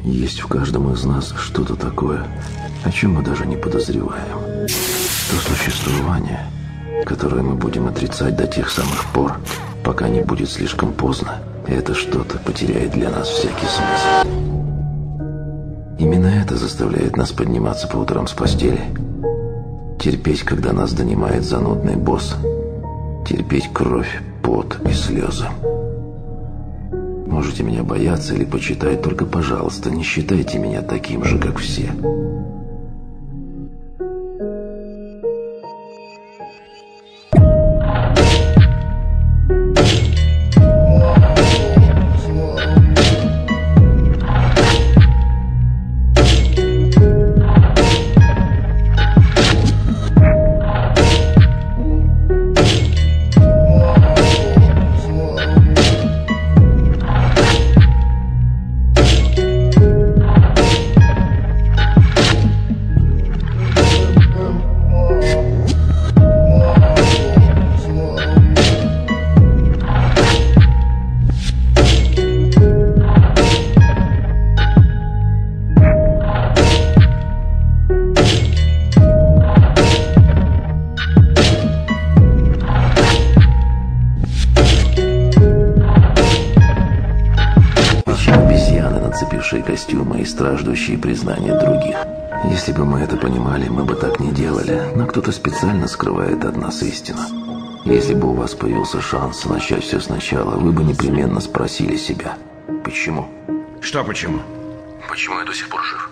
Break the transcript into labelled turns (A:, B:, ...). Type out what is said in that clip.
A: Есть в каждом из нас что-то такое, о чем мы даже не подозреваем. То существование, которое мы будем отрицать до тех самых пор, пока не будет слишком поздно, и это что-то потеряет для нас всякий смысл. Именно это заставляет нас подниматься по утрам с постели, терпеть, когда нас донимает занудный босс, терпеть кровь, пот и слезы. Можете меня бояться или почитать, только, пожалуйста, не считайте меня таким же, как все. Нацепившие костюмы и страждущие признания других. Если бы мы это понимали, мы бы так не делали, но кто-то специально скрывает от нас истину. Если бы у вас появился шанс начать все сначала, вы бы непременно спросили себя: почему?
B: Что почему?
A: Почему я до сих пор жив?